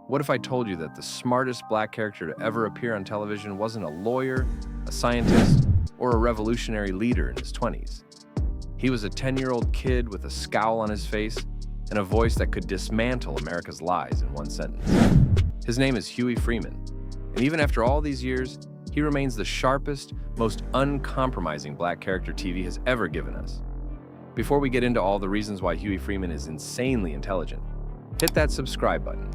What if I told you that the smartest black character to ever appear on television wasn't a lawyer, a scientist, or a revolutionary leader in his 20s? He was a 10-year-old kid with a scowl on his face and a voice that could dismantle America's lies in one sentence. His name is Huey Freeman, and even after all these years, he remains the sharpest, most uncompromising black character TV has ever given us. Before we get into all the reasons why Huey Freeman is insanely intelligent, hit that subscribe button.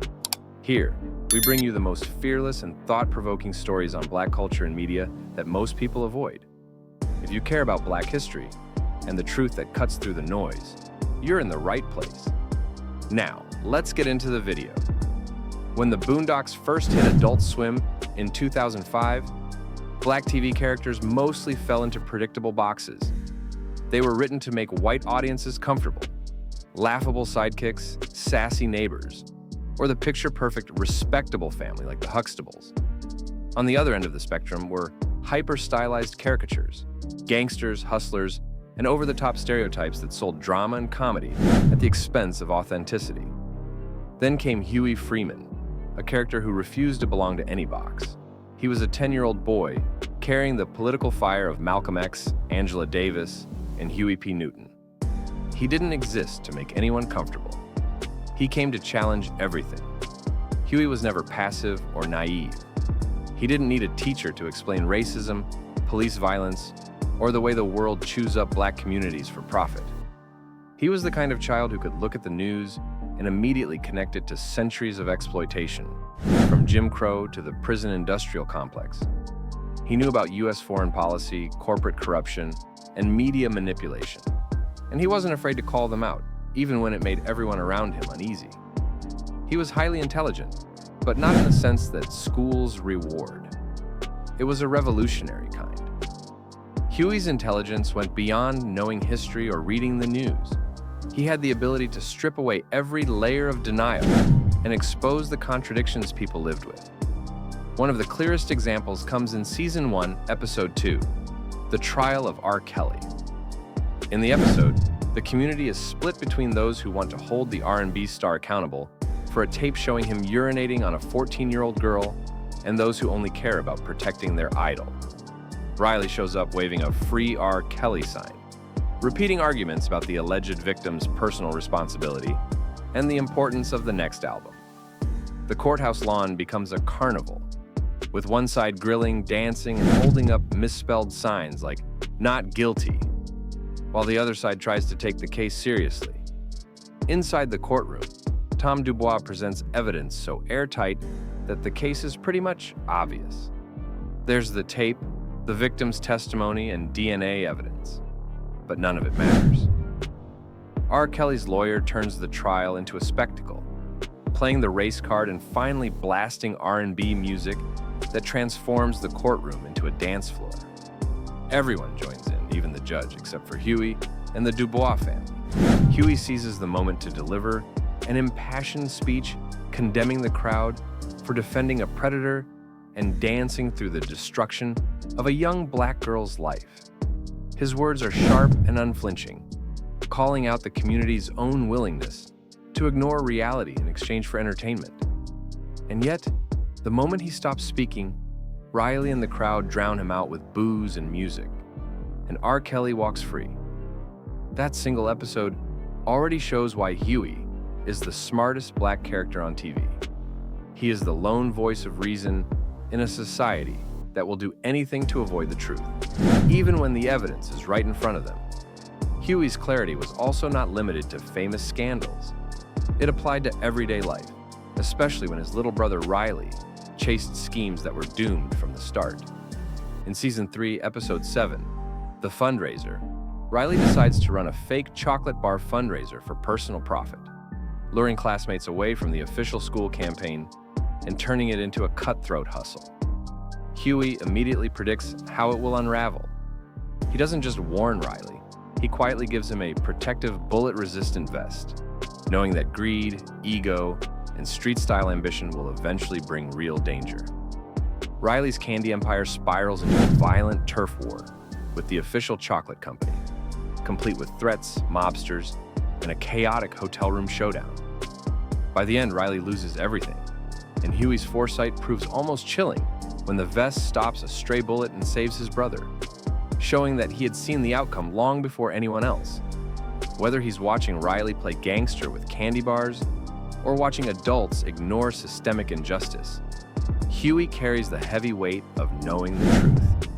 Here, we bring you the most fearless and thought-provoking stories on black culture and media that most people avoid. If you care about black history and the truth that cuts through the noise, you're in the right place. Now, let's get into the video. When the Boondocks first hit Adult Swim in 2005, black TV characters mostly fell into predictable boxes. They were written to make white audiences comfortable, laughable sidekicks, sassy neighbors, or the picture-perfect, respectable family like the Huxtables. On the other end of the spectrum were hyper-stylized caricatures, gangsters, hustlers, and over-the-top stereotypes that sold drama and comedy at the expense of authenticity. Then came Huey Freeman, a character who refused to belong to any box. He was a 10-year-old boy carrying the political fire of Malcolm X, Angela Davis, and Huey P. Newton. He didn't exist to make anyone comfortable. He came to challenge everything. Huey was never passive or naive. He didn't need a teacher to explain racism, police violence, or the way the world chews up black communities for profit. He was the kind of child who could look at the news and immediately connect it to centuries of exploitation, from Jim Crow to the prison industrial complex. He knew about U.S. foreign policy, corporate corruption, and media manipulation. And he wasn't afraid to call them out, even when it made everyone around him uneasy. He was highly intelligent, but not in the sense that schools reward. It was a revolutionary kind. Huey's intelligence went beyond knowing history or reading the news. He had the ability to strip away every layer of denial and expose the contradictions people lived with. One of the clearest examples comes in Season 1, Episode 2, The Trial of R. Kelly. In the episode, the community is split between those who want to hold the R&B star accountable for a tape showing him urinating on a 14-year-old girl and those who only care about protecting their idol. Riley shows up waving a Free R. Kelly sign, repeating arguments about the alleged victim's personal responsibility and the importance of the next album. The courthouse lawn becomes a carnival, with one side grilling, dancing, and holding up misspelled signs like "not guilty," while the other side tries to take the case seriously. Inside the courtroom, Tom Dubois presents evidence so airtight that the case is pretty much obvious. There's the tape, the victim's testimony, and DNA evidence, but none of it matters. R. Kelly's lawyer turns the trial into a spectacle, playing the race card and finally blasting R&B music that transforms the courtroom into a dance floor. Everyone joins in, even the judge, except for Huey and the Dubois family. Huey seizes the moment to deliver an impassioned speech condemning the crowd for defending a predator and dancing through the destruction of a young black girl's life. His words are sharp and unflinching, calling out the community's own willingness to ignore reality in exchange for entertainment. And yet, the moment he stops speaking, Riley and the crowd drown him out with booze and music, and R. Kelly walks free. That single episode already shows why Huey is the smartest black character on TV. He is the lone voice of reason in a society that will do anything to avoid the truth, even when the evidence is right in front of them. Huey's clarity was also not limited to famous scandals. It applied to everyday life, especially when his little brother Riley chased schemes that were doomed from the start. In Season 3, Episode 7, The Fundraiser, Riley decides to run a fake chocolate bar fundraiser for personal profit, luring classmates away from the official school campaign and turning it into a cutthroat hustle. Huey immediately predicts how it will unravel. He doesn't just warn Riley, he quietly gives him a protective, bullet-resistant vest, knowing that greed, ego, and street-style ambition will eventually bring real danger. Riley's candy empire spirals into a violent turf war with the official chocolate company, complete with threats, mobsters, and a chaotic hotel room showdown. By the end, Riley loses everything, and Huey's foresight proves almost chilling when the vest stops a stray bullet and saves his brother, showing that he had seen the outcome long before anyone else. Whether he's watching Riley play gangster with candy bars or watching adults ignore systemic injustice, Huey carries the heavy weight of knowing the truth.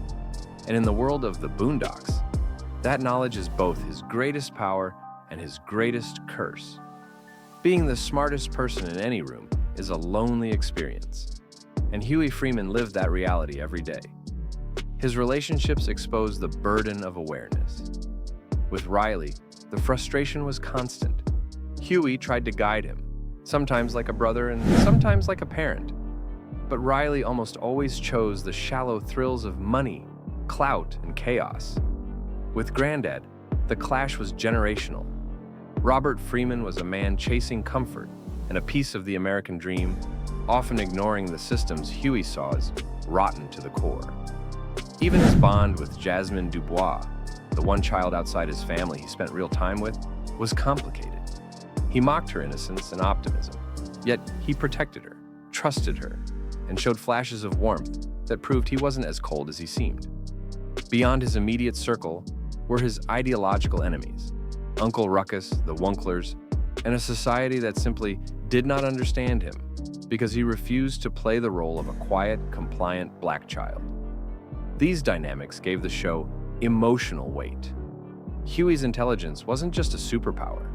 And in the world of the Boondocks, that knowledge is both his greatest power and his greatest curse. Being the smartest person in any room is a lonely experience, and Huey Freeman lived that reality every day. His relationships exposed the burden of awareness. With Riley, the frustration was constant. Huey tried to guide him, sometimes like a brother and sometimes like a parent. But Riley almost always chose the shallow thrills of money, clout, and chaos. With Granddad, the clash was generational. Robert Freeman was a man chasing comfort and a piece of the American dream, often ignoring the systems Huey saw as rotten to the core. Even his bond with Jasmine Dubois, the one child outside his family he spent real time with, was complicated. He mocked her innocence and optimism, yet he protected her, trusted her, and showed flashes of warmth that proved he wasn't as cold as he seemed. Beyond his immediate circle were his ideological enemies, Uncle Ruckus, the Wunklers, and a society that simply did not understand him because he refused to play the role of a quiet, compliant black child. These dynamics gave the show emotional weight. Huey's intelligence wasn't just a superpower.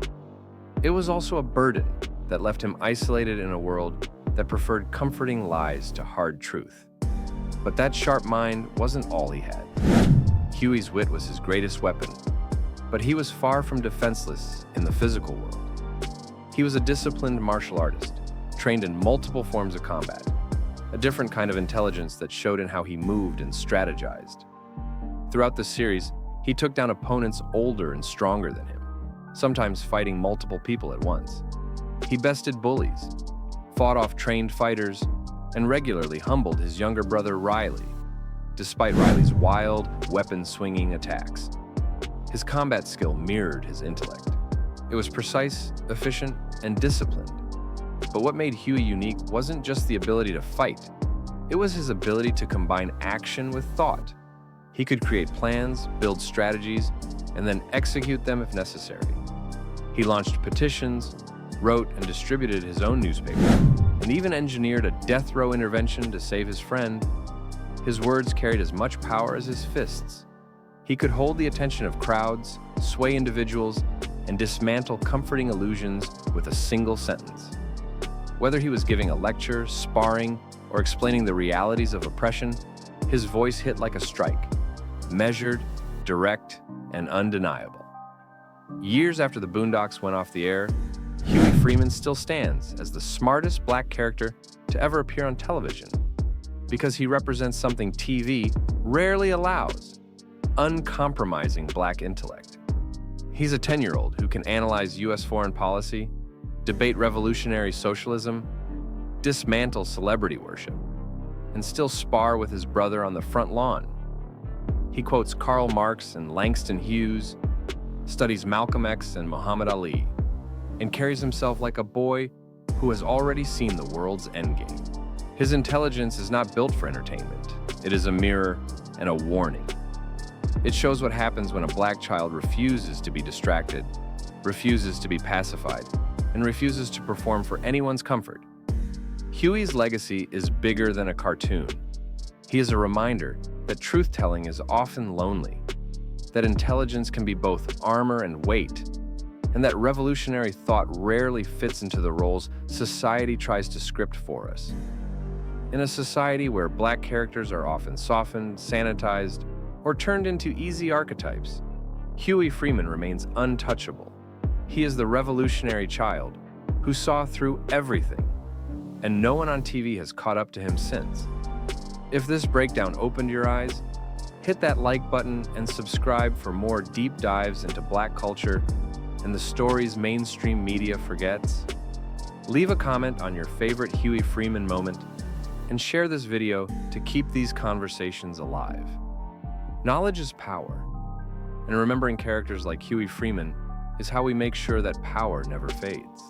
It was also a burden that left him isolated in a world that preferred comforting lies to hard truth. But that sharp mind wasn't all he had. Huey's wit was his greatest weapon, but he was far from defenseless in the physical world. He was a disciplined martial artist, trained in multiple forms of combat, a different kind of intelligence that showed in how he moved and strategized. Throughout the series, he took down opponents older and stronger than him, sometimes fighting multiple people at once. He bested bullies, fought off trained fighters, and regularly humbled his younger brother Riley, despite Riley's wild, weapon-swinging attacks. His combat skill mirrored his intellect. It was precise, efficient, and disciplined. But what made Huey unique wasn't just the ability to fight. It was his ability to combine action with thought. He could create plans, build strategies, and then execute them if necessary. He launched petitions, wrote and distributed his own newspaper, and even engineered a death row intervention to save his friend. His words carried as much power as his fists. He could hold the attention of crowds, sway individuals, and dismantle comforting illusions with a single sentence. Whether he was giving a lecture, sparring, or explaining the realities of oppression, his voice hit like a strike, measured, direct, and undeniable. Years after the Boondocks went off the air, Huey Freeman still stands as the smartest black character to ever appear on television, because he represents something TV rarely allows: uncompromising black intellect. He's a 10-year-old who can analyze U.S. foreign policy, debate revolutionary socialism, dismantle celebrity worship, and still spar with his brother on the front lawn. He quotes Karl Marx and Langston Hughes, studies Malcolm X and Muhammad Ali, and carries himself like a boy who has already seen the world's endgame. His intelligence is not built for entertainment. It is a mirror and a warning. It shows what happens when a black child refuses to be distracted, refuses to be pacified, and refuses to perform for anyone's comfort. Huey's legacy is bigger than a cartoon. He is a reminder that truth-telling is often lonely, that intelligence can be both armor and weight, and that revolutionary thought rarely fits into the roles society tries to script for us. In a society where black characters are often softened, sanitized, or turned into easy archetypes, Huey Freeman remains untouchable. He is the revolutionary child who saw through everything, and no one on TV has caught up to him since. If this breakdown opened your eyes, hit that like button and subscribe for more deep dives into black culture and the stories mainstream media forgets. Leave a comment on your favorite Huey Freeman moment and share this video to keep these conversations alive. Knowledge is power, and remembering characters like Huey Freeman is how we make sure that power never fades.